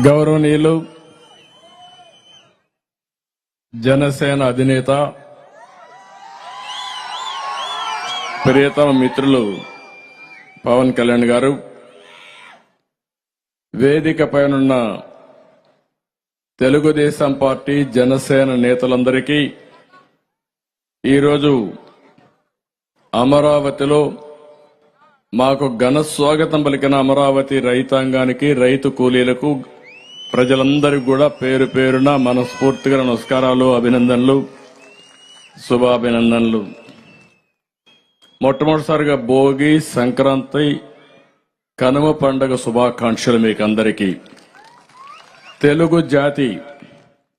గౌరవనీయులు జనసేన అధినేత ప్రియతమ మిత్రులు పవన్ కళ్యాణ్ గారు, వేదిక పైనున్న తెలుగుదేశం పార్టీ జనసేన నేతలందరికీ ఈరోజు అమరావతిలో మాకు ఘన స్వాగతం పలికిన అమరావతి రైతాంగానికి, రైతు కూలీలకు, ప్రజలందరికీ కూడా పేరు పేరున మనస్ఫూర్తిగా నమస్కారాలు, అభినందనలు, శుభాభినందనలు. మొట్టమొదటిసారిగా భోగి, సంక్రాంతి, కనుమ పండుగ శుభాకాంక్షలు మీకందరికీ. తెలుగు జాతి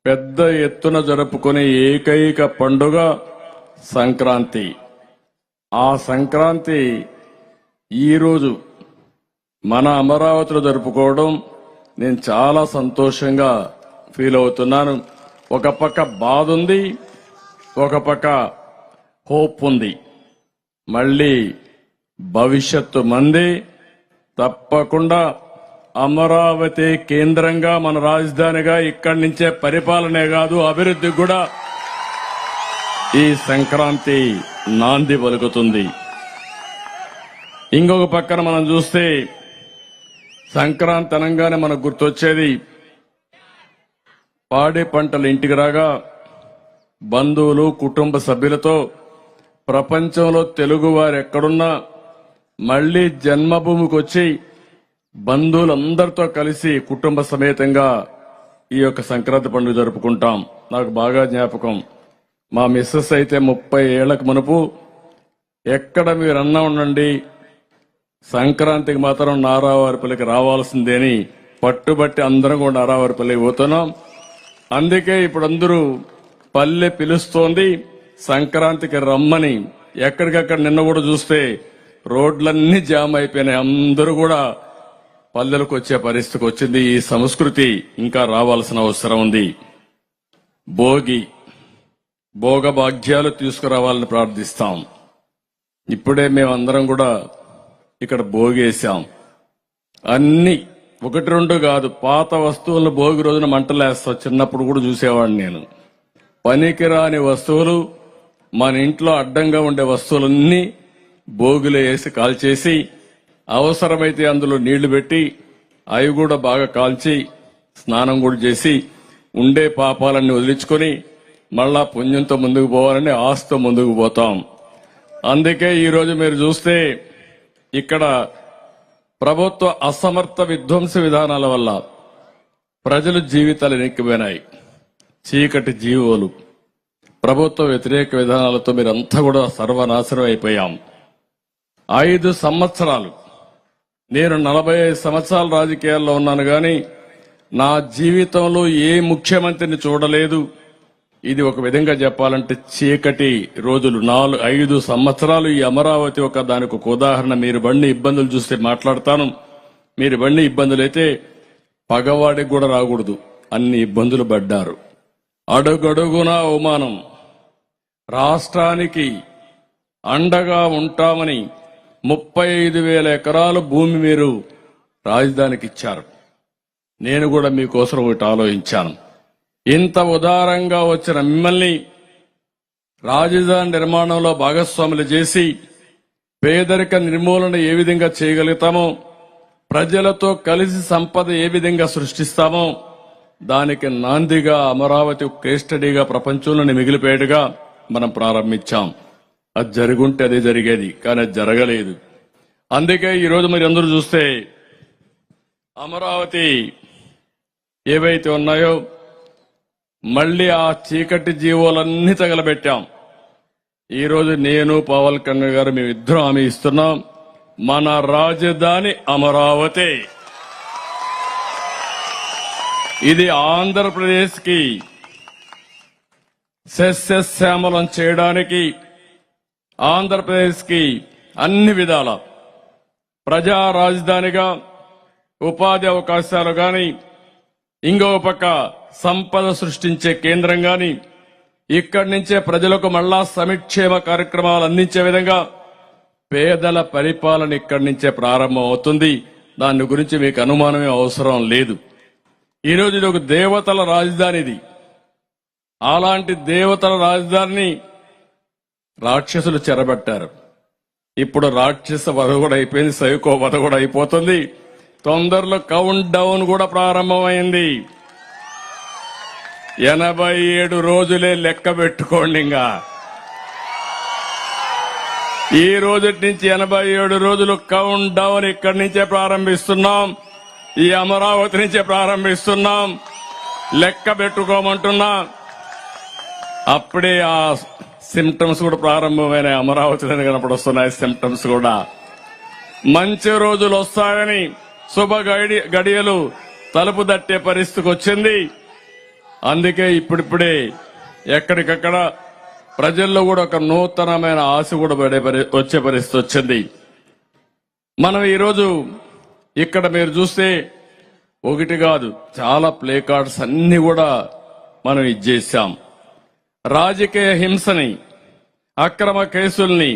పెద్ద ఎత్తున జరుపుకునే ఏకైక పండుగ సంక్రాంతి. ఆ సంక్రాంతి ఈరోజు మన అమరావతిలో జరుపుకోవడం నేను చాలా సంతోషంగా ఫీల్ అవుతున్నాను. ఒక పక్క బాధ ఉంది, ఒక పక్క హోప్ ఉంది. మళ్ళీ భవిష్యత్తు మంది, తప్పకుండా అమరావతి కేంద్రంగా మన రాజధానిగా ఇక్కడి నుంచే పరిపాలనే కాదు అభివృద్ధి కూడా ఈ సంక్రాంతి నాంది పలుకుతుంది. ఇంకొక పక్కన మనం చూస్తే సంక్రాంతి అనగానే మనకు గుర్తొచ్చేది పాడి పంటలు ఇంటికి రాగా బంధువులు, కుటుంబ సభ్యులతో ప్రపంచంలో తెలుగు వారు ఎక్కడున్నా మళ్లీ జన్మభూమికి వచ్చి బంధువులందరితో కలిసి కుటుంబ సమేతంగా ఈ యొక్క సంక్రాంతి పండుగ జరుపుకుంటాం. నాకు బాగా జ్ఞాపకం. మా మిస్సెస్ అయితే 30 ఏళ్లకు మునుపు ఎక్కడ మీరన్నా ఉండండి, సంక్రాంతికి మాత్రం నారావారిపల్లికి రావాల్సిందేని పట్టుబట్టి అందరం కూడా నారావారిపల్లి పోతున్నాం. అందుకే ఇప్పుడు అందరూ పల్లె పిలుస్తోంది సంక్రాంతికి రమ్మని. ఎక్కడికక్కడ నిన్న కూడా చూస్తే రోడ్లన్నీ జామ్ అయిపోయినాయి. అందరూ కూడా పల్లెలకు వచ్చే పరిస్థితికి వచ్చింది. ఈ సంస్కృతి ఇంకా రావాల్సిన అవసరం ఉంది. భోగభాగ్యాలు తీసుకురావాలని ప్రార్థిస్తాం. ఇప్పుడే మేమందరం కూడా ఇక్కడ భోగేశాం. అన్ని 1-2 కాదు, పాత వస్తువులను భోగి రోజున మంటలేస్తా. చిన్నప్పుడు కూడా చూసేవాడిని నేను. పనికిరాని వస్తువులు, మన ఇంట్లో అడ్డంగా ఉండే వస్తువులన్నీ భోగిలో వేసి కాల్చేసి, అవసరమైతే అందులో నీళ్లు పెట్టి అవి కూడా బాగా కాల్చి స్నానం కూడా చేసి ఉండే పాపాలన్నీ వదిలించుకొని మళ్ళా పుణ్యంతో ముందుకు పోవాలని ఆశతో ముందుకు పోతాం. అందుకే ఈరోజు మీరు చూస్తే ఇక్కడ ప్రభుత్వ అసమర్థ విధ్వంస విధానాల వల్ల ప్రజల జీవితాలు ఎనిక్కిపోయినాయి. చీకటి జీవోలు, ప్రభుత్వ వ్యతిరేక విధానాలతో మీరంతా కూడా సర్వనాశనం అయిపోయాం. 5 సంవత్సరాలు, నేను 45 సంవత్సరాల రాజకీయాల్లో ఉన్నాను గాని నా జీవితంలో ఏ ముఖ్యమంత్రిని చూడలేదు. ఇది ఒక విధంగా చెప్పాలంటే చీకటి రోజులు. 5 సంవత్సరాలు ఈ అమరావతి దానికి ఒక ఉదాహరణ. మీరు బండి ఇబ్బందులు చూస్తే మాట్లాడతాను. మీరు బండి ఇబ్బందులు అయితే పగవాడికి కూడా రాకూడదు, అన్ని ఇబ్బందులు పడ్డారు. అడుగడుగునా అవమానం. రాష్ట్రానికి అండగా ఉంటామని 35,000 ఎకరాలు భూమి మీరు రాజధానికి ఇచ్చారు. నేను కూడా మీకోసం ఒకటి ఆలోచించాను. ఇంత ఉదారంగా వచ్చిన మిమ్మల్ని రాజధాని నిర్మాణంలో భాగస్వాములు చేసి పేదరిక నిర్మూలన ఏ విధంగా చేయగలుగుతామో, ప్రజలతో కలిసి సంపద ఏ విధంగా సృష్టిస్తామో దానికి నాందిగా అమరావతి కేస్ స్టడీగా ప్రపంచంలోని మిగిలిపోయేట్టుగా మనం ప్రారంభించాం. అది జరుగుంటే అదే జరిగేది, కానీ అది జరగలేదు. అందుకే ఈరోజు మీరు అందరూ చూస్తే అమరావతి ఏవైతే ఉన్నాయో మళ్లీ ఆ చీకటి జీవోలన్నీ తగలబెట్టాం. ఈరోజు నేను, పవన్ కళ్యాణ్ గారు మేమిద్దరం హామీ ఇస్తున్నాం, మన రాజధాని అమరావతి. ఇది ఆంధ్రప్రదేశ్ కి సస్యశ్యామలం చేయడానికి, ఆంధ్రప్రదేశ్ కి అన్ని విధాల ప్రజా రాజధానిగా ఉపాధి అవకాశాలు గాని, ఇంకో పక్క సంపద సృష్టించే కేంద్రం గాని, ఇక్కడి నుంచే ప్రజలకు మళ్ళా సంక్షేమ కార్యక్రమాలు అందించే విధంగా పేదల పరిపాలన ఇక్కడి నుంచే ప్రారంభం అవుతుంది. దాని గురించి మీకు అనుమానమే అవసరం లేదు. ఈరోజు ఇది ఒక దేవతల రాజధాని. ఇది అలాంటి దేవతల రాజధానిని రాక్షసులు చెరబట్టారు. ఇప్పుడు రాక్షస వధ కూడా అయిపోయింది, సైకో వధ కూడా అయిపోతుంది. తొందరలో కౌంట్ డౌన్ కూడా ప్రారంభమైంది. 87 రోజులే లెక్క పెట్టుకోండి. ఇంకా ఈ రోజు నుంచి 87 రోజులు కౌంట్ డౌన్ ఇక్కడి నుంచే ప్రారంభిస్తున్నాం. ఈ అమరావతి నుంచే ప్రారంభిస్తున్నాం. లెక్క పెట్టుకోమంటున్నా. అప్పుడే ఆ సిమ్టమ్స్ కూడా ప్రారంభమైన అమరావతిలోనే కనపడొస్తున్నాయి. సిమ్టమ్స్ కూడా మంచి రోజులు వస్తాయని శుభ గడియలు తలుపు తట్టే పరిస్థితికి వచ్చింది. అందుకే ఇప్పుడిప్పుడే ఎక్కడికక్కడ ప్రజల్లో కూడా ఒక నూతనమైన ఆశ కూడా వచ్చే పరిస్థితి వచ్చింది. మనం ఈరోజు ఇక్కడ మీరు చూస్తే ఒకటి కాదు, చాలా ప్లే కార్డ్స్ అన్ని కూడా మనం ఇచ్చేసాం. రాజకీయ హింసని, అక్రమ కేసుల్ని,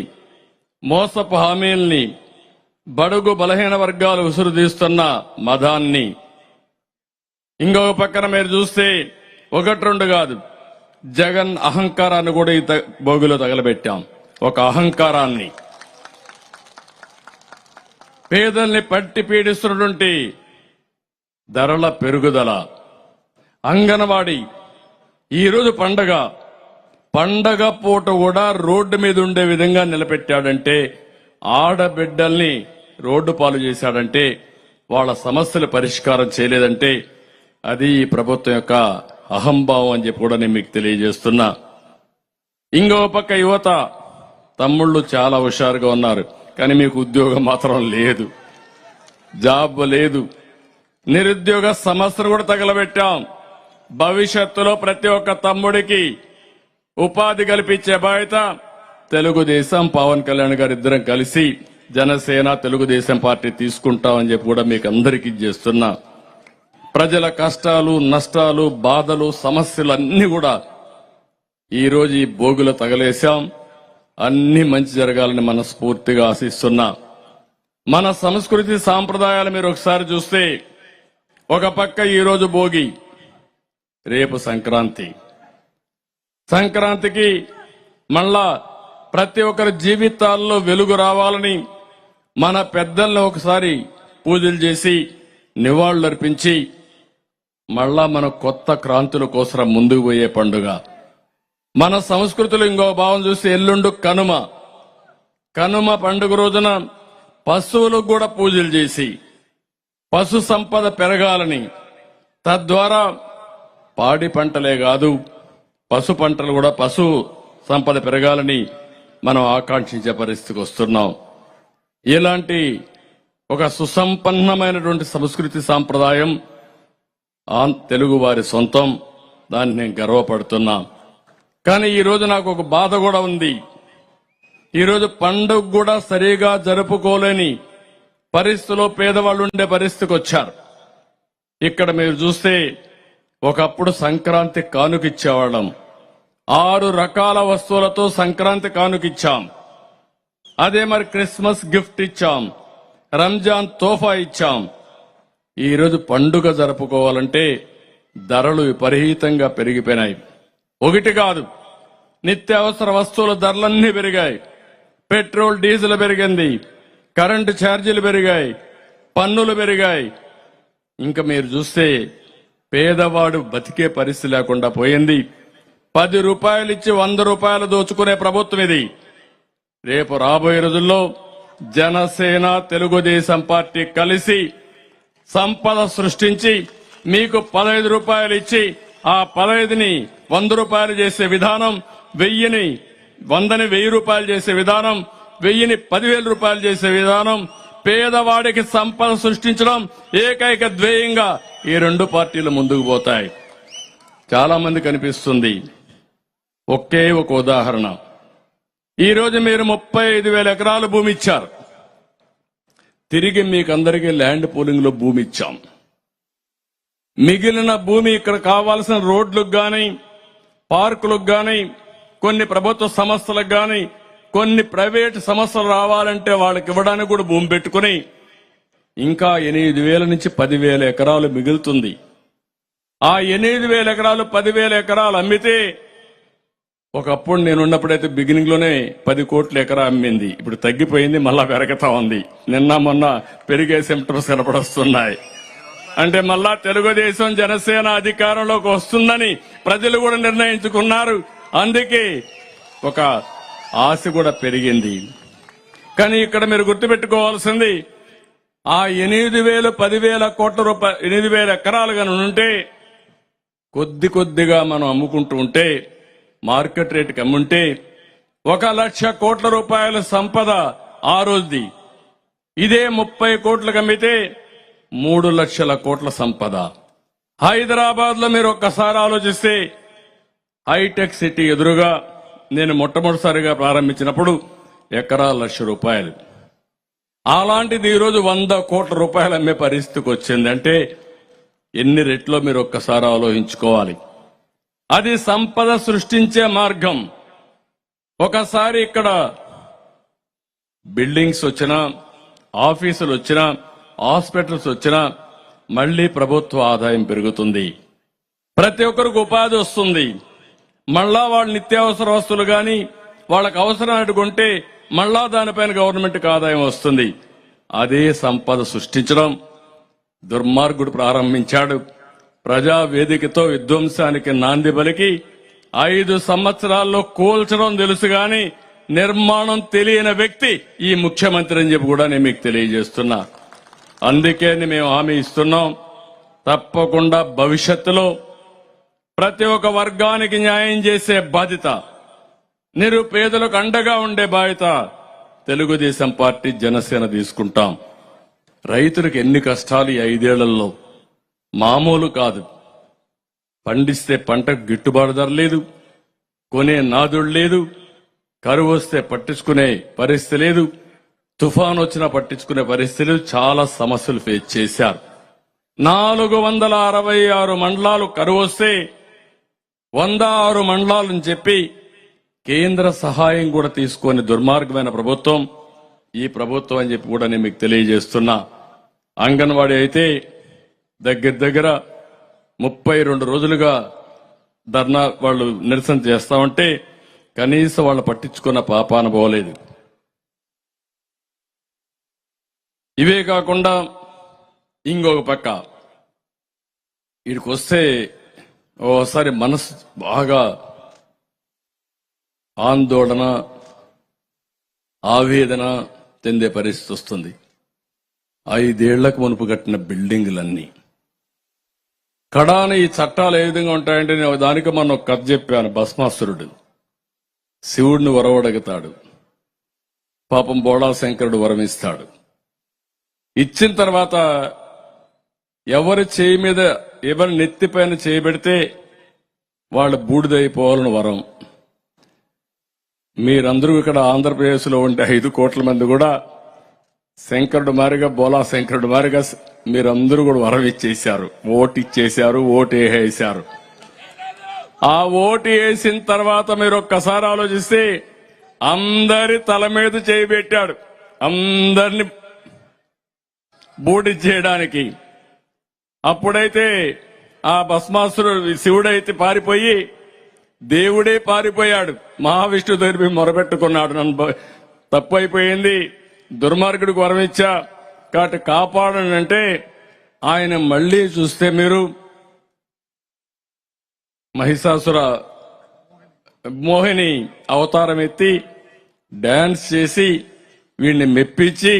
మోసపు హామీల్ని, బడుగు బలహీన వర్గాలు ఉసురుదీస్తున్న మదాన్ని, ఇంకొక పక్కన మీరు చూస్తే 1-2 కాదు, జగన్ అహంకారాన్ని కూడా ఈ బోగులో తగలబెట్టాం. ఒక అహంకారాన్ని, పేదల్ని పట్టి పీడిస్తున్నటువంటి ధరల పెరుగుదల, అంగన్వాడీ ఈరోజు పండగ పూట కూడా రోడ్డు మీద ఉండే విధంగా నిలబెట్టాడంటే, ఆడబిడ్డల్ని రోడ్డు పాలు చేశాడంటే, వాళ్ళ సమస్యలు పరిష్కారం చేయలేదంటే అది ఈ ప్రభుత్వం యొక్క అహంభావం అని చెప్పి కూడా నేను మీకు తెలియజేస్తున్నా. ఇంకో పక్క యువత తమ్ముళ్ళు చాలా హుషారుగా ఉన్నారు, కానీ మీకు ఉద్యోగం మాత్రం లేదు, జాబ్ లేదు. నిరుద్యోగ సమస్యను కూడా తగలబెట్టాం. భవిష్యత్తులో ప్రతి ఒక్క తమ్ముడికి ఉపాధి కల్పించే బాధ్యత తెలుగుదేశం, పవన్ కళ్యాణ్ గారు ఇద్దరం కలిసి జనసేన, తెలుగుదేశం పార్టీ తీసుకుంటామని చెప్పి కూడా మీకు అందరికీ చేస్తున్నా. ప్రజల కష్టాలు, నష్టాలు, బాధలు, సమస్యలు అన్ని కూడా ఈరోజు ఈ బోగులో తగలేశాం. అన్ని మంచి జరగాలని మనస్ఫూర్తిగా ఆశిస్తున్నా. మన సంస్కృతి సాంప్రదాయాలు మీరు ఒకసారి చూస్తే, ఒక పక్క ఈరోజు భోగి, రేపు సంక్రాంతి. సంక్రాంతికి మళ్ళా ప్రతి ఒక్కరి జీవితాల్లో వెలుగు రావాలని మన పెద్దలను ఒకసారి పూజలు చేసి నివాళులర్పించి మళ్ళా మన కొత్త క్రాంతుల కోసం ముందుకు పోయే పండుగ. మన సంస్కృతిలో ఇంకో భావం చూస్తే ఎల్లుండు కనుమ పండుగ రోజున పశువులకు కూడా పూజలు చేసి పశు సంపద పెరగాలని, తద్వారా పాడి పంటలే కాదు పశు పంటలు కూడా, పశు సంపద పెరగాలని మనం ఆకాంక్షించే పరిస్థితికి వస్తున్నాం. ఇలాంటి ఒక సుసంపన్నమైనటువంటి సంస్కృతి సాంప్రదాయం తెలుగు వారి సొంతం. దాన్ని నేను గర్వపడుతున్నా. కానీ ఈరోజు నాకు ఒక బాధ కూడా ఉంది. ఈరోజు పండుగ కూడా సరిగా జరుపుకోలేని పరిస్థితిలో పేదవాళ్ళు ఉండే పరిస్థితికి వచ్చారు. ఇక్కడ మీరు చూస్తే ఒకప్పుడు సంక్రాంతి కానుకిచ్చేవాళ్ళం. 6 రకాల వస్తువులతో సంక్రాంతి కానుకిచ్చాం. అదే మరి క్రిస్మస్ గిఫ్ట్ ఇచ్చాం, రంజాన్ తోఫా ఇచ్చాం. ఈరోజు పండుగ జరుపుకోవాలంటే ధరలు విపరీతంగా పెరిగిపోయినాయి. ఒకటి కాదు, నిత్యావసర వస్తువుల ధరలన్నీ పెరిగాయి. పెట్రోల్, డీజిల్ పెరిగింది, కరెంటు ఛార్జీలు పెరిగాయి, పన్నులు పెరిగాయి. ఇంకా మీరు చూస్తే పేదవాడు బతికే పరిస్థితి లేకుండా పోయింది. 10 రూపాయలు ఇచ్చి 100 రూపాయలు దోచుకునే ప్రభుత్వం ఇది. రేపు రాబోయే రోజుల్లో జనసేన, తెలుగుదేశం పార్టీ కలిసి సంపద సృష్టించి మీకు 15 రూపాయలు ఇచ్చి ఆ 15ని 100 రూపాయలు చేసే విధానం, 100ని 1000 రూపాయలు చేసే విధానం, 1000ని 10,000 రూపాయలు చేసే విధానం, పేదవాడికి సంపద సృష్టించడం ఏకైక ధ్యేయంగా ఈ 2 పార్టీలు ముందుకు పోతాయి. చాలా మంది కనిపిస్తుంది. ఒకే ఒక ఉదాహరణ, ఈరోజు మీరు 35,000 ఎకరాలు భూమి ఇచ్చారు. తిరిగి మీకందరికీ ల్యాండ్ పూలింగ్ లో భూమి ఇచ్చాం. మిగిలిన భూమి ఇక్కడ కావాల్సిన రోడ్లకు గాని, పార్కులకు గాని, కొన్ని ప్రభుత్వ సంస్థలకు గాని, కొన్ని ప్రైవేట్ సంస్థలు రావాలంటే వాళ్ళకి ఇవ్వడానికి కూడా భూమి పెట్టుకుని ఇంకా 8,000 నుంచి 10,000 ఎకరాలు మిగులుతుంది. ఆ 8,000 ఎకరాలు 10,000 ఎకరాలు అమ్మితే ఒకప్పుడు నేనున్నప్పుడైతే బిగినింగ్ లోనే 10 కోట్ల ఎకరా అమ్మింది. ఇప్పుడు తగ్గిపోయింది, మళ్ళా పెరుగుతా ఉంది. నిన్న మొన్న పెరిగే సిమ్టమ్స్ కనపడొస్తున్నాయి. అంటే మళ్ళా తెలుగుదేశం జనసేన అధికారంలోకి వస్తుందని ప్రజలు కూడా నిర్ణయించుకున్నారు. అందుకే ఒక ఆశ కూడా పెరిగింది. కానీ ఇక్కడ మీరు గుర్తుపెట్టుకోవాల్సింది, ఆ 8,000 10,000 కోట్ల రూపాయలు 8,000 ఎకరాలు కనుక ఉంటే కొద్ది కొద్దిగా మనం అమ్ముకుంటూ ఉంటే, మార్కెట్ రేటుకి అమ్ముంటే 1,00,000 కోట్ల రూపాయల సంపద ఆ రోజుది. ఇదే 30 కోట్లకు అమ్మితే 3,00,000 కోట్ల సంపద. హైదరాబాద్ లో మీరు ఒక్కసారి ఆలోచిస్తే, హైటెక్ సిటీ ఎదురుగా నేను మొట్టమొదటిసారిగా ప్రారంభించినప్పుడు ఎకరా 1,00,000 రూపాయలు. అలాంటిది ఈరోజు 100 కోట్ల రూపాయలు అమ్మే పరిస్థితికి వచ్చింది. అంటే ఎన్ని రెట్లో మీరు ఒక్కసారి ఆలోచించుకోవాలి. అది సంపద సృష్టించే మార్గం. ఒకసారి ఇక్కడ బిల్డింగ్స్ వచ్చినా, ఆఫీసులు వచ్చినా, హాస్పిటల్స్ వచ్చినా మళ్లీ ప్రభుత్వ ఆదాయం పెరుగుతుంది. ప్రతి ఒక్కరికి ఉపాధి వస్తుంది. మళ్ళా వాళ్ళ నిత్యావసర వస్తువులు గాని వాళ్ళకు అవసరం కొంటే మళ్ళా దానిపైన గవర్నమెంట్కి ఆదాయం వస్తుంది. అదే సంపద సృష్టించడం దుర్మార్గుడు ప్రారంభించాడు. ప్రజా వేదికతో విధ్వంసానికి నాంది పలికి 5 సంవత్సరాల్లో కూల్చడం తెలుసు గాని నిర్మాణం తెలియని వ్యక్తి ఈ ముఖ్యమంత్రి అని చెప్పి కూడా నేను మీకు తెలియజేస్తున్నా. అందుకే మేము హామీ ఇస్తున్నాం, తప్పకుండా భవిష్యత్తులో ప్రతి ఒక్క వర్గానికి న్యాయం చేసే బాధ్యత, నిరుపేదలకు అండగా ఉండే బాధ్యత తెలుగుదేశం పార్టీ జనసేన తీసుకుంటాం. రైతులకు ఎన్ని కష్టాలు ఈ 5 ఏళ్లలో మామూలు కాదు. పండిస్తే పంటకు గిట్టుబాటు ధర లేదు, కొనే నాదుడు లేదు, కరువు వస్తే పట్టించుకునే పరిస్థితి లేదు, తుఫాను వచ్చినా పట్టించుకునే పరిస్థితి లేదు. చాలా సమస్యలు ఫేస్ చేశారు. 466 మండలాలు కరువు వస్తే 106 మండలాలని చెప్పి కేంద్ర సహాయం కూడా తీసుకొని దుర్మార్గమైన ప్రభుత్వం ఈ ప్రభుత్వం అని చెప్పి కూడా నేను మీకు తెలియజేస్తున్నా. అంగన్వాడీ అయితే దగ్గర 32 రోజులుగా ధర్నా వాళ్ళు నిరసన చేస్తామంటే కనీసం వాళ్ళు పట్టించుకున్న పాపాన పోలేదు. ఇవే కాకుండా ఇంకొక పక్క వీడికి వస్తే ఓసారి మనసు బాగా ఆందోళన, ఆవేదన చెందే పరిస్థితి వస్తుంది. 5 ఏళ్లకు మునుపు కట్టిన బిల్డింగులన్నీ కడాన ఈ చట్టాలు ఏ విధంగా ఉంటాయంటే, నేను దానికి మొన్న ఒక కథ చెప్పాను. భస్మాసురుడు శివుడిని వరవడగతాడు, పాపం బోళా శంకరుడు వరమిస్తాడు. ఇచ్చిన తర్వాత ఎవరి చేయి మీద ఎవరి నెత్తిపైన చేయబెడితే వాళ్ళు బూడిదైపోవాలని వరం. మీరందరూ ఇక్కడ ఆంధ్రప్రదేశ్లో ఉండే 5 కోట్ల మంది కూడా శంకరుడు మారిగా, బోలా శంకరుడు మారిగా మీరందరూ కూడా వరం ఇచ్చేశారు, ఓటు ఇచ్చేశారు, ఓటు వేసేశారు. ఆ ఓటు వేసిన తర్వాత మీరు ఒక్కసారి ఆలోచిస్తే అందరి తల మీద చేయబెట్టాడు, అందరిని బూడి చేయడానికి. అప్పుడైతే ఆ భస్మాసురుడు శివుడైతే పారిపోయి దేవుడే పారిపోయాడు, మహావిష్ణు దగ్గర మొరబెట్టుకున్నాడు. నన్ను తప్పు అయిపోయింది, దుర్మార్గుడికి వరం ఇచ్చా కాబట్టి కాపాడని అంటే ఆయన మళ్లీ చూస్తే మీరు మహిషాసుర మోహిని అవతారం ఎత్తి డాన్స్ చేసి వీడిని మెప్పించి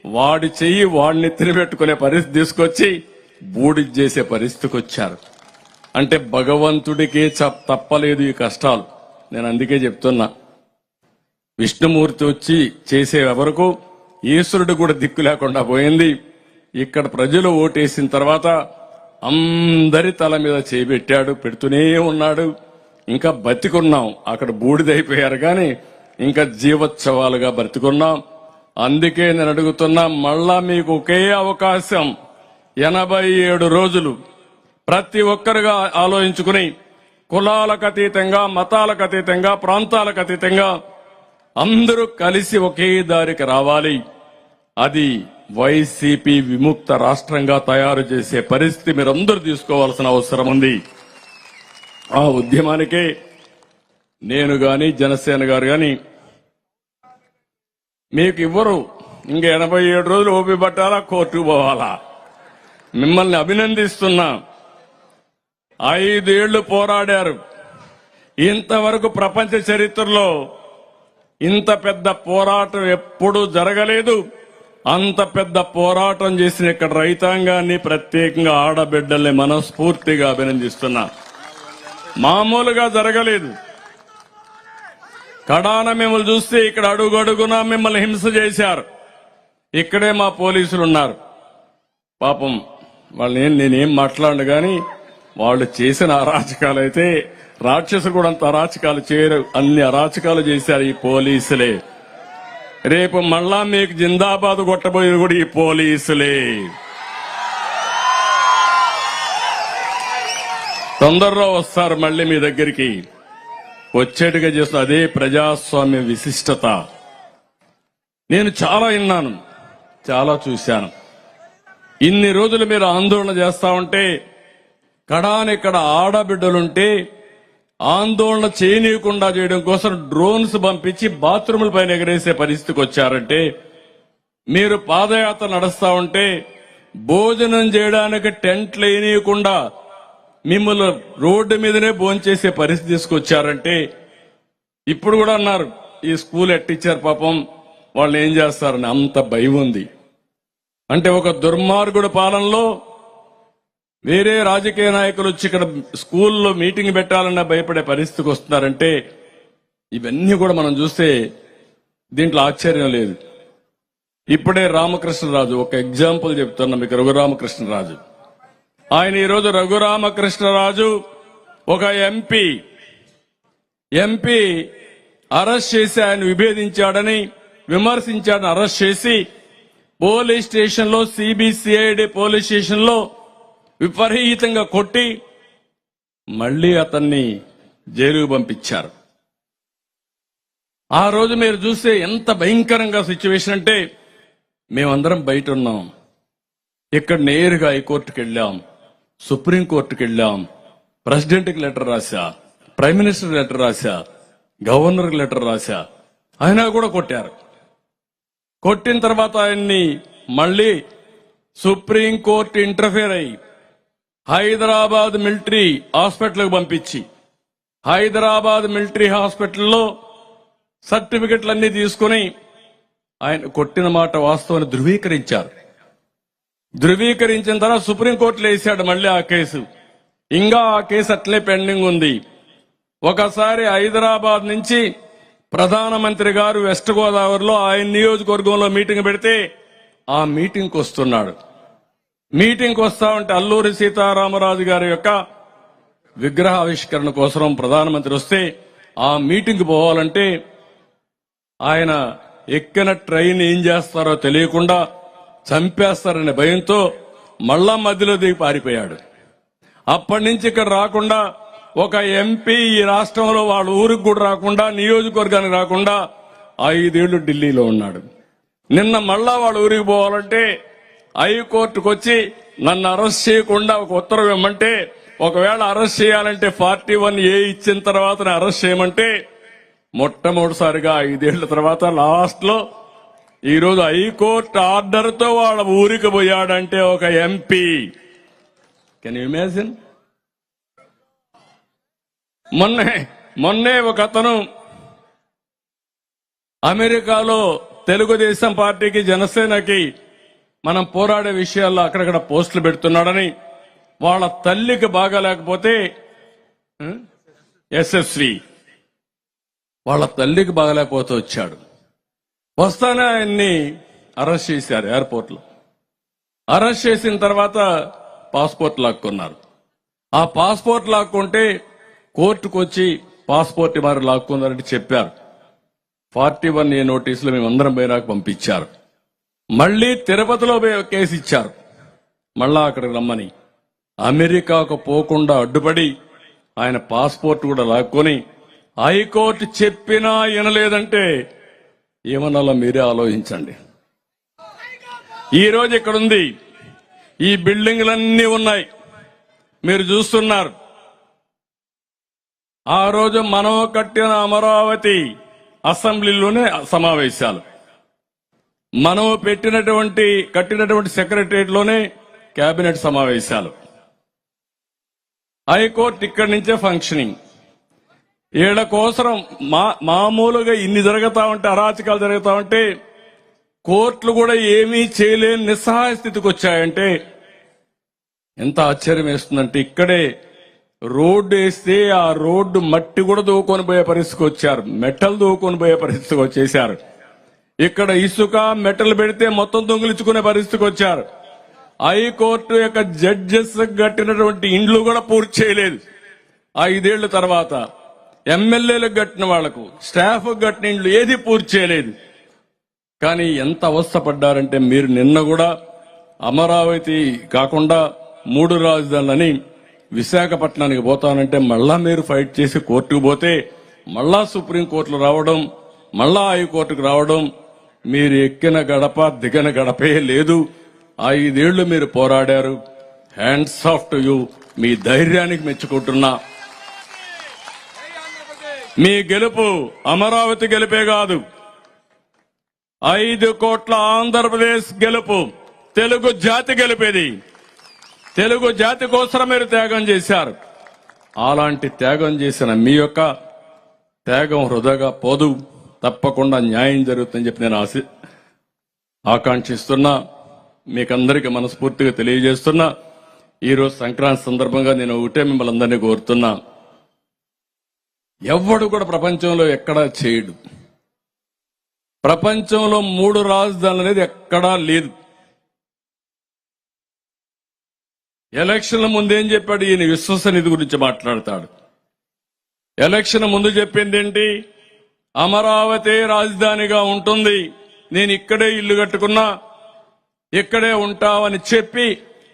వాడి చెయ్యి వాడిని తినిపెట్టుకునే పరిస్థితి తీసుకొచ్చి బూడిద చేసే పరిస్థితికి వచ్చారు. అంటే భగవంతుడికే తప్పలేదు ఈ కష్టాలు. నేను అందుకే చెప్తున్నా, విష్ణుమూర్తి వచ్చి చేసే వరకు ఈశ్వరుడు కూడా దిక్కు లేకుండా పోయింది. ఇక్కడ ప్రజలు ఓటేసిన తర్వాత అందరి తల మీద చేయబెట్టాడు, పెడుతూనే ఉన్నాడు. ఇంకా బతికున్నాం, అక్కడ బూడిదైపోయారు కానీ ఇంకా జీవోత్సవాలుగా బతికున్నాం. అందుకే నేను అడుగుతున్నా, మళ్ళా మీకు ఒకే అవకాశం, 87 రోజులు ప్రతి ఒక్కరుగా ఆలోచించుకుని కులాలకు అతీతంగా, మతాలకు అతీతంగా, ప్రాంతాలకు అతీతంగా అందరూ కలిసి ఒకే దారికి రావాలి. అది వైసీపీ విముక్త రాష్ట్రంగా తయారు చేసే పరిస్థితి మీరందరూ తీసుకోవాల్సిన అవసరం ఉంది. ఆ ఉద్యమానికే నేను గాని జనసేన గారు గాని మీకు ఇవ్వరు. ఇంక 87 రోజులు ఓపి పట్టాలా, కోర్టుకు పోవాలా? మిమ్మల్ని అభినందిస్తున్నా. 5 ఏళ్లు పోరాడారు. ఇంతవరకు ప్రపంచ చరిత్రలో ఇంత పెద్ద పోరాటం ఎప్పుడూ జరగలేదు. అంత పెద్ద పోరాటం చేసిన ఇక్కడ రైతాంగాన్ని, ప్రత్యేకంగా ఆడబిడ్డల్ని మనస్ఫూర్తిగా అభినందిస్తున్నా. మామూలుగా జరగలేదు. కడాన మిమ్మల్ని చూస్తే ఇక్కడ అడుగడుగునా మిమ్మల్ని హింస చేశారు. ఇక్కడే మా పోలీసులు ఉన్నారు. పాపం వాళ్ళని నేనేం మాట్లాడను గాని వాళ్ళు చేసిన అరాచకాలు అయితే రాక్షసు కూడా అంత అరాచకాలు చేయరు. అన్ని అరాచకాలు చేశారు ఈ పోలీసులే. రేపు మళ్ళా మీకు జిందాబాద్ కొట్టబోయేది కూడా ఈ పోలీసులే. తొందరలో వస్తారు మళ్ళీ మీ దగ్గరికి. వచ్చేట్టుగా చేస్తున్న అదే ప్రజాస్వామ్య విశిష్టత. నేను చాలా విన్నాను, చాలా చూశాను. ఇన్ని రోజులు మీరు ఆందోళన చేస్తా ఉంటే కడానిక్కడ ఆడబిడ్డలుంటే ఆందోళన చేయనీయకుండా చేయడం కోసం డ్రోన్స్ పంపించి బాత్రూముల పైన ఎగరేసే పరిస్థితికి వచ్చారంటే, మీరు పాదయాత్ర నడుస్తా ఉంటే భోజనం చేయడానికి టెంట్లు వేయనీయకుండా మిమ్మల్ని రోడ్డు మీదనే భోంచేసే పరిస్థితి తీసుకొచ్చారంటే, ఇప్పుడు కూడా అన్నారు ఈ స్కూల్ ఎట్టిచ్చారు పాపం వాళ్ళు ఏం చేస్తారని. అంత భయం ఉంది. అంటే ఒక దుర్మార్గుడు పాలనలో వేరే రాజకీయ నాయకులు వచ్చి ఇక్కడ స్కూల్లో మీటింగ్ పెట్టాలన్నా భయపడే పరిస్థితికి వస్తున్నారంటే, ఇవన్నీ కూడా మనం చూస్తే దీంట్లో ఆశ్చర్యం లేదు. ఇప్పుడే రామకృష్ణరాజు ఒక ఎగ్జాంపుల్ చెప్తున్నా మీకు. రఘురామకృష్ణరాజు ఆయన ఈరోజు రఘురామకృష్ణరాజు ఒక ఎంపీ అరెస్ట్ చేసి ఆయన విభేదించాడని విమర్శించాడని అరెస్ట్ చేసి పోలీస్ స్టేషన్ లో, సిబిసిఐడి పోలీస్ స్టేషన్ లో విపరీతంగా కొట్టి మళ్లీ అతన్ని జైలుకు పంపించారు. ఆ రోజు మీరు చూస్తే ఎంత భయంకరంగా సిచ్యువేషన్ అంటే, మేమందరం బయట ఉన్నాం. ఇక్కడ నేరుగా హైకోర్టుకు వెళ్ళాం, సుప్రీంకోర్టుకు వెళ్ళాం, ప్రెసిడెంట్కి లెటర్ రాశా, ప్రైమ్ మినిస్టర్ లెటర్ రాశా, గవర్నర్కి లెటర్ రాశా. అయినా కూడా కొట్టారు. కొట్టిన తర్వాత ఆయన్ని మళ్లీ సుప్రీంకోర్టు ఇంటర్ఫియర్ అయ్యి హైదరాబాద్ మిలిటరీ హాస్పిటల్కి పంపించి హైదరాబాద్ మిలిటరీ హాస్పిటల్లో సర్టిఫికెట్లన్నీ తీసుకుని ఆయన కొట్టిన మాట వాస్తవాన్ని ధృవీకరించారు. ధృవీకరించిన తర్వాత సుప్రీంకోర్టులో వేశాడు మళ్ళీ ఆ కేసు. ఇంకా ఆ కేసు అట్లే పెండింగ్ ఉంది. ఒకసారి హైదరాబాద్ నుంచి ప్రధానమంత్రి గారు వెస్ట్ గోదావరిలో ఆయన నియోజకవర్గంలో మీటింగ్ పెడితే ఆ మీటింగ్కి వస్తున్నాడు. మీటింగ్కి వస్తా ఉంటే అల్లూరి సీతారామరాజు గారి యొక్క విగ్రహావిష్కరణ కోసం ప్రధానమంత్రి వస్తే ఆ మీటింగ్ పోవాలంటే ఆయన ఎక్కిన ట్రైన్ ఏం చేస్తారో తెలియకుండా చంపేస్తారనే భయంతో మళ్ళా మధ్యలో దిగి పారిపోయాడు. అప్పటి నుంచి ఇక్కడ రాకుండా ఒక ఎంపీ ఈ రాష్ట్రంలో వాళ్ళ ఊరికి కూడా రాకుండా, నియోజకవర్గానికి రాకుండా 5 ఏళ్లు ఢిల్లీలో ఉన్నాడు. నిన్న మళ్ళా వాళ్ళ ఊరికి పోవాలంటే హైకోర్టుకు వచ్చి నన్ను అరెస్ట్ చేయకుండా ఒక ఉత్తర్వు ఇవ్వమంటే, ఒకవేళ అరెస్ట్ చేయాలంటే 41A ఇచ్చిన తర్వాత అరెస్ట్ చేయమంటే మొట్టమొదటిసారిగా 5 ఏళ్ల తర్వాత లాస్ట్ లో ఈ రోజు హైకోర్టు ఆర్డర్ తో వాళ్ళ ఊరికి పోయాడంటే ఒక ఎంపీ. Can you imagine? మొన్నే ఒక అతను అమెరికాలో తెలుగుదేశం పార్టీకి, జనసేనకి మనం పోరాడే విషయాల్లో అక్కడక్కడ పోస్టులు పెడుతున్నాడని వాళ్ళ తల్లికి బాగాలేకపోతే యశస్వి వాళ్ళ తల్లికి బాగాలేకపోతే వచ్చాడు. వస్తానే ఆయన్ని అరెస్ట్ చేశారు ఎయిర్పోర్ట్ లో. అరెస్ట్ చేసిన తర్వాత పాస్పోర్ట్ లాక్కున్నారు. ఆ పాస్పోర్ట్ లాక్కుంటే కోర్టుకు వచ్చి పాస్పోర్ట్ మరి లాక్కున్నారని చెప్పారు. 41A నోటీసులు మేమందరం పోయినాక పంపించారు. మళ్లీ తిరుపతిలో కేసు ఇచ్చారు. మళ్ళా అక్కడికి రమ్మని అమెరికాకు పోకుండా అడ్డుపడి ఆయన పాస్పోర్ట్ కూడా లాక్కొని హైకోర్టు చెప్పినా వినలేదంటే ఏమన్నాలో మీరే ఆలోచించండి. ఈ రోజు ఇక్కడ ఉంది. ఈ బిల్డింగ్లన్నీ ఉన్నాయి, మీరు చూస్తున్నారు. ఆ రోజు మనం కట్టిన అమరావతి అసెంబ్లీలోనే సమావేశాలు, మనం కట్టినటువంటి సెక్రటరియట్ లోనే కేబినెట్ సమావేశాలు, హైకోర్టు ఇక్కడి నుంచే ఫంక్షనింగ్. వీళ్ళ కోసరం మామూలుగా ఇన్ని జరుగుతా ఉంటే, అరాచకాలు జరుగుతా ఉంటే కోర్టులు కూడా ఏమీ చేయలేని నిస్సహాయ స్థితికి వచ్చాయంటే ఎంత ఆశ్చర్యం వేస్తుందంటే, ఇక్కడే రోడ్డు వేస్తే ఆ రోడ్డు మట్టి కూడా దూకొని పోయే పరిస్థితికి వచ్చారు, మెటల్ దూకొని పోయే పరిస్థితికి వచ్చేశారు. ఇక్కడ ఇసుక మెటల్ పెడితే మొత్తం దొంగిలించుకునే పరిస్థితికి వచ్చారు. హైకోర్టు యొక్క జడ్జెస్ కట్టినటువంటి ఇండ్లు కూడా పూర్తి చేయలేదు 5 ఏళ్ల తర్వాత. ఎమ్మెల్యేలకు కట్టిన వాళ్లకు, స్టాఫ్ కట్టిన ఇండ్లు ఏది పూర్తి చేయలేదు. కానీ ఎంత అవస్థపడ్డారంటే, మీరు నిన్న కూడా అమరావతి కాకుండా 3 రాజధానులని విశాఖపట్నానికి పోతానంటే మళ్ళా మీరు ఫైట్ చేసి కోర్టుకు పోతే మళ్ళా సుప్రీంకోర్టులు రావడం, మళ్ళా హైకోర్టుకు రావడం, మీరు ఎక్కిన గడప దిగిన గడపే లేదు. 5 ఏళ్లు మీరు పోరాడారు. Hands off to you. మీ ధైర్యానికి మెచ్చుకుంటున్నా. మీ గెలుపు అమరావతి గెలుపే కాదు, 5 కోట్ల ఆంధ్రప్రదేశ్ గెలుపు, తెలుగు జాతి గెలిపేది. తెలుగు జాతి కోసం మీరు త్యాగం చేశారు. అలాంటి త్యాగం చేసిన మీ యొక్క త్యాగం వృధాగా పోదు, తప్పకుండా న్యాయం జరుగుతుందని చెప్పి నేను ఆకాంక్షిస్తున్నా. మీకందరికీ మనస్ఫూర్తిగా తెలియజేస్తున్నా. ఈరోజు సంక్రాంతి సందర్భంగా నేను ఒకటే మిమ్మల్ని అందరినీ కోరుతున్నా, ఎవ్వడు కూడా ప్రపంచంలో ఎక్కడా చేయడు. ప్రపంచంలో 3 రాజధానులు అనేది ఎక్కడా లేదు. ఎలక్షన్ల ముందేం చెప్పాడు ఈయన? విశ్వసనీయత గురించి మాట్లాడతాడు. ఎలక్షన్ ముందు చెప్పింది ఏంటి? అమరావతి రాజధానిగా ఉంటుంది, నేను ఇక్కడే ఇల్లు కట్టుకున్నా, ఇక్కడే ఉంటామని చెప్పి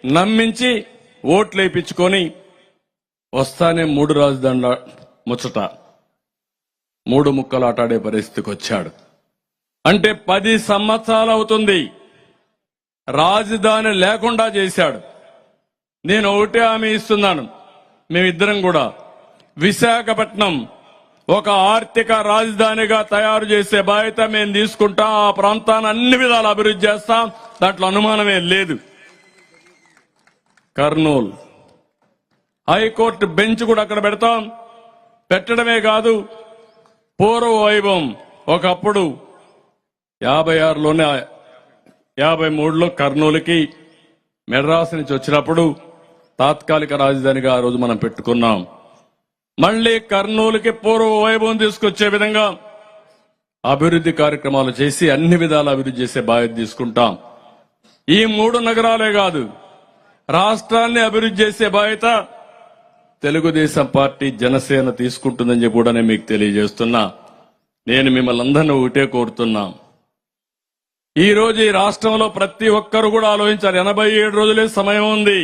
నమ్మించి ఓట్లు వేయించుకొని వస్తానే 3 రాజధానుల ముచ్చట 3 ముక్కలు ఆటాడే పరిస్థితికి వచ్చాడు. అంటే 10 సంవత్సరాలు అవుతుంది రాజధాని లేకుండా చేశాడు. నేను ఒకటే హామీ ఇస్తున్నాను, మేమిద్దరం కూడా విశాఖపట్నం ఒక ఆర్థిక రాజధానిగా తయారు చేసే బాధ్యత మేము తీసుకుంటాం. ఆ ప్రాంతాన్ని అన్ని విధాలు అభివృద్ధి చేస్తాం, దాంట్లో అనుమానమే లేదు. కర్నూలు హైకోర్టు బెంచ్ కూడా అక్కడ పెడతాం. పెట్టడమే కాదు, పూర్వ వైభవం ఒకప్పుడు 56లోనే 53లో కర్నూలుకి మెడ్రాస్ నుంచి వచ్చినప్పుడు తాత్కాలిక రాజధానిగా ఆ రోజు మనం పెట్టుకున్నాం. మళ్లీ కర్నూలుకి పూర్వ వైభవం తీసుకొచ్చే విధంగా అభివృద్ధి కార్యక్రమాలు చేసి అన్ని విధాలు అభివృద్ధి చేసే బాధ్యత తీసుకుంటాం. ఈ 3 నగరాలే కాదు, రాష్ట్రాన్ని అభివృద్ధి చేసే బాధ్యత తెలుగుదేశం పార్టీ, జనసేన తీసుకుంటుందని చెప్పి కూడా నేను మీకు తెలియజేస్తున్నా. నేను మిమ్మల్ని అందరినీ ఒకటే కోరుతున్నా, ఈ రోజు ఈ రాష్ట్రంలో ప్రతి ఒక్కరు కూడా ఆలోచించారు. 87 రోజులే సమయం ఉంది.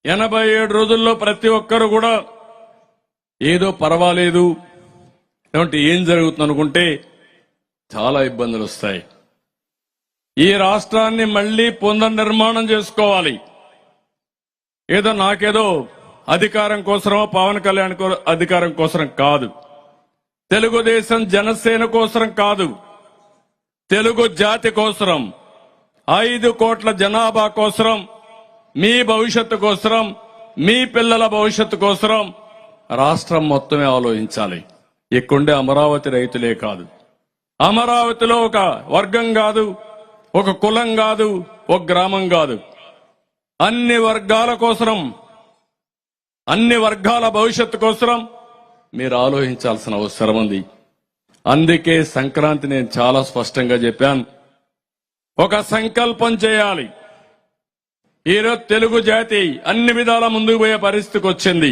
87 రోజుల్లో ప్రతి ఒక్కరు కూడా ఏదో పర్వాలేదు, ఏమంటే ఏం జరుగుతుంది అనుకుంటే చాలా ఇబ్బందులు వస్తాయి. ఈ రాష్ట్రాన్ని మళ్లీ పునర్నిర్మాణం చేసుకోవాలి. ఏదో నాకేదో అధికారం కోసమో పవన్ కళ్యాణ్ అధికారం కోసం కాదు, తెలుగుదేశం జనసేన కోసం కాదు, తెలుగు జాతి కోసరం, 5 కోట్ల జనాభా కోసరం, మీ భవిష్యత్తు కోసరం, మీ పిల్లల భవిష్యత్తు కోసరం రాష్ట్రం మొత్తమే ఆలోచించాలి. ఇక్కడుండే అమరావతి రైతులే కాదు, అమరావతిలో ఒక వర్గం కాదు, ఒక కులం కాదు, ఒక గ్రామం కాదు, అన్ని వర్గాల కోసరం, అన్ని వర్గాల భవిష్యత్తు కోసరం మీరు ఆలోచించాల్సిన అవసరం ఉంది. అందుకే సంక్రాంతి నేను చాలా స్పష్టంగా చెప్పాను, ఒక సంకల్పం చేయాలి. ఈరోజు తెలుగు జాతి అన్ని విధాల ముందుకు పోయే పరిస్థితికి వచ్చింది.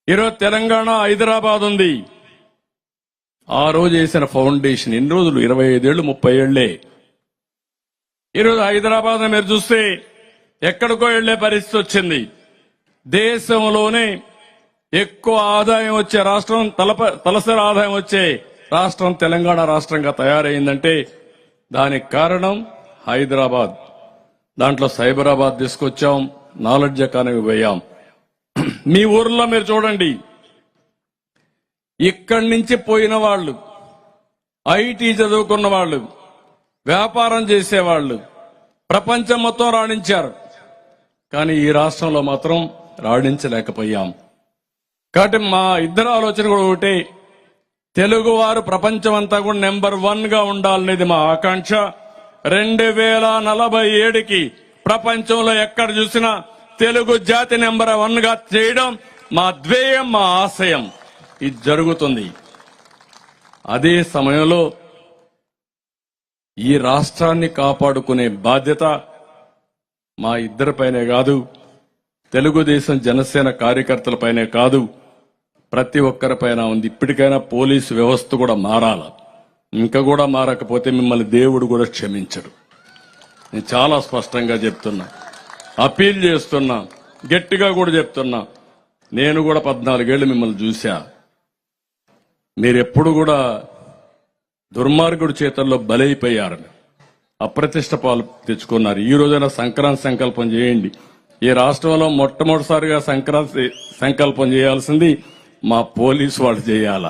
ఈరోజు తెలంగాణ, హైదరాబాద్ ఉంది. ఆ రోజు వేసిన ఫౌండేషన్ ఎన్ని రోజులు? 25 ఏళ్లు, 30 ఏళ్లే. ఈరోజు హైదరాబాద్ మీరు చూస్తే ఎక్కడికో వెళ్లే పరిస్థితి వచ్చింది. దేశంలోనే ఎక్కువ ఆదాయం వచ్చే రాష్ట్రం, తలసరి ఆదాయం వచ్చే రాష్ట్రం తెలంగాణ రాష్ట్రంగా తయారైందంటే దానికి కారణం హైదరాబాద్. దాంట్లో సైబరాబాద్ తీసుకొచ్చాం, నాలెడ్జ్ ఎకానమీ పోయాం. మీ ఊర్లో మీరు చూడండి, ఇక్కడి నుంచి పోయిన వాళ్ళు, ఐటీ చదువుకున్న వాళ్ళు, వ్యాపారం చేసేవాళ్ళు ప్రపంచం మొత్తం రాణించారు. కానీ ఈ రాష్ట్రంలో మాత్రం రాణించలేకపోయాం. కాబట్టి మా ఇద్దరు ఆలోచన కూడా ఒకటే, తెలుగువారు ప్రపంచం అంతా కూడా నెంబర్ 1 గా ఉండాలనేది మా ఆకాంక్ష. 2047కి ప్రపంచంలో ఎక్కడ చూసినా తెలుగు జాతి నెంబర్ 1 గా చేయడం మా ధ్యేయం, మా ఆశయం. ఇది జరుగుతుంది. అదే సమయంలో ఈ రాష్ట్రాన్ని కాపాడుకునే బాధ్యత మా ఇద్దరిపైనే కాదు, తెలుగుదేశం జనసేన కార్యకర్తలపైనే కాదు, ప్రతి ఒక్కరిపైన ఉంది. ఇప్పటికైనా పోలీసు వ్యవస్థ కూడా మారాల. ఇంకా కూడా మారకపోతే మిమ్మల్ని దేవుడు కూడా క్షమించడు. నేను చాలా స్పష్టంగా చెప్తున్నా, అపీల్ చేస్తున్నా, గట్టిగా కూడా చెప్తున్నా. నేను కూడా 14 ఏళ్లు మిమ్మల్ని చూశా. మీరెప్పుడు కూడా దుర్మార్గుడి చేతల్లో బలైపోయారు, అప్రతిష్ట పాలు తెచ్చుకున్నారు. ఈ రోజైనా సంక్రాంతి సంకల్పం చేయండి. ఈ రాష్ట్రంలో మొట్టమొదటిసారిగా సంక్రాంతి సంకల్పం చేయాల్సింది మా పోలీసు వాళ్ళు చేయాల.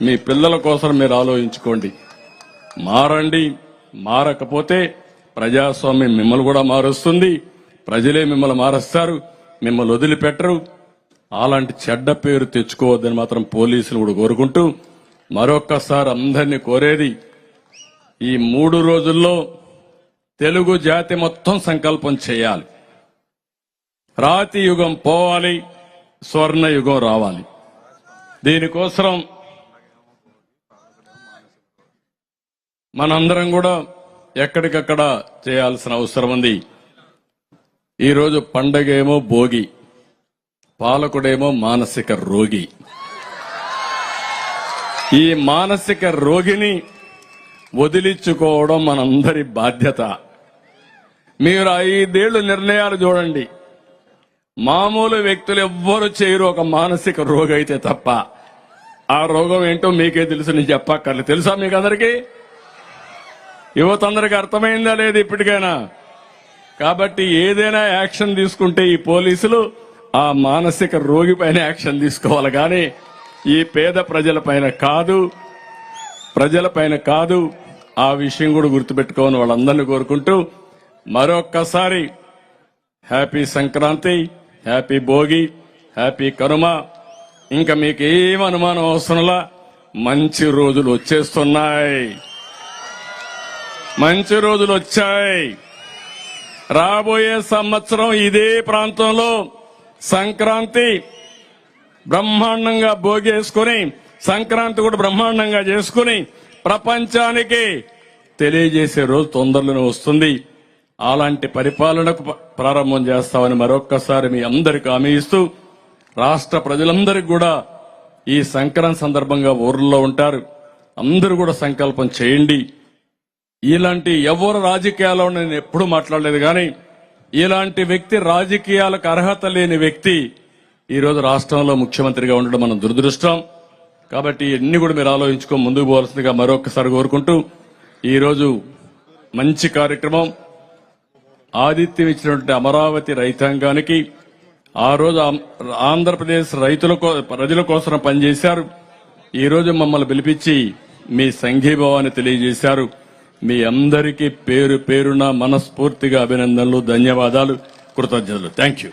మీ పిల్లల కోసం మీరు ఆలోచించుకోండి. మారండి. మారకపోతే ప్రజాస్వామ్యం మిమ్మల్ని కూడా మారుస్తుంది, ప్రజలే మిమ్మల్ని మారుస్తారు, మిమ్మల్ని వదిలిపెట్టరు. అలాంటి చెడ్డ పేరు తెచ్చుకోవద్దని మాత్రం పోలీసులు కూడా కోరుకుంటూ, మరొక్కసారి అందరినీ కోరేది, ఈ 3 రోజుల్లో తెలుగు జాతి మొత్తం సంకల్పం చేయాలి. రాతి యుగం పోవాలి, స్వర్ణ యుగం రావాలి. దీనికోసం మనందరం కూడా ఎక్కడికక్కడ చేయాల్సిన అవసరం ఉంది. ఈరోజు పండగేమో భోగి, పాలకుడేమో మానసిక రోగి. ఈ మానసిక రోగిని వదిలించుకోవడం మనందరి బాధ్యత. మీరు 5 ఏళ్లు నిర్ణయాలు చూడండి, మామూలు వ్యక్తులు ఎవ్వరు చేయరు ఒక మానసిక రోగి అయితే తప్ప. ఆ రోగం ఏంటో మీకే తెలుసు, నేను చెప్పక్కర్లేదు. తెలుసా మీకు అందరికీ? యువత అందరికీ అర్థమైందా లేదు ఇప్పటికైనా? కాబట్టి ఏదైనా యాక్షన్ తీసుకుంటే ఈ పోలీసులు ఆ మానసిక రోగి పైన యాక్షన్ తీసుకోవాలి, కానీ ఈ పేద ప్రజలపైన కాదు. ఆ విషయం కూడా గుర్తుపెట్టుకోని వాళ్ళందరినీ కోరుకుంటూ మరొక్కసారి happy Sankranti, happy Bhogi, happy Kanuma. ఇంకా మీకు ఏం అనుమానం అవసరంలా, మంచి రోజులు వచ్చేస్తున్నాయి, మంచి రోజులు వచ్చాయి. రాబోయే సంవత్సరం ఇదే ప్రాంతంలో సంక్రాంతి బ్రహ్మాండంగా భోగేసుకుని, సంక్రాంతి కూడా బ్రహ్మాండంగా చేసుకుని ప్రపంచానికి తెలియజేసే రోజు తొందరలోనే వస్తుంది. అలాంటి పరిపాలనకు ప్రారంభం చేస్తామని మరొక్కసారి మీ అందరికీ హామీ ఇస్తూ, రాష్ట్ర ప్రజలందరికీ కూడా ఈ సంక్రాంతి సందర్భంగా ఊర్లో ఉంటారు, అందరూ కూడా సంకల్పం చేయండి. ఇలాంటి ఎవరు రాజకీయాల్లో నేను ఎప్పుడూ మాట్లాడలేదు, కానీ ఇలాంటి వ్యక్తి, రాజకీయాలకు అర్హత లేని వ్యక్తి ఈరోజు రాష్ట్రంలో ముఖ్యమంత్రిగా ఉండడం మనం దురదృష్టం. కాబట్టి ఇన్ని కూడా మీరు ఆలోచించుకో ముందుకు పోవాల్సిందిగా మరొకసారి కోరుకుంటూ, ఈరోజు మంచి కార్యక్రమం, ఆతిథ్యం ఇచ్చినటువంటి అమరావతి రైతాంగానికి, ఆ రోజు ఆంధ్రప్రదేశ్ ప్రజల కోసం పనిచేశారు, ఈ రోజు మమ్మల్ని పిలిపించి మీ సంఘీభావాన్ని తెలియజేశారు. మీ అందరికీ పేరు పేరున మనస్ఫూర్తిగా అభినందనలు, ధన్యవాదాలు, కృతజ్ఞతలు. Thank you.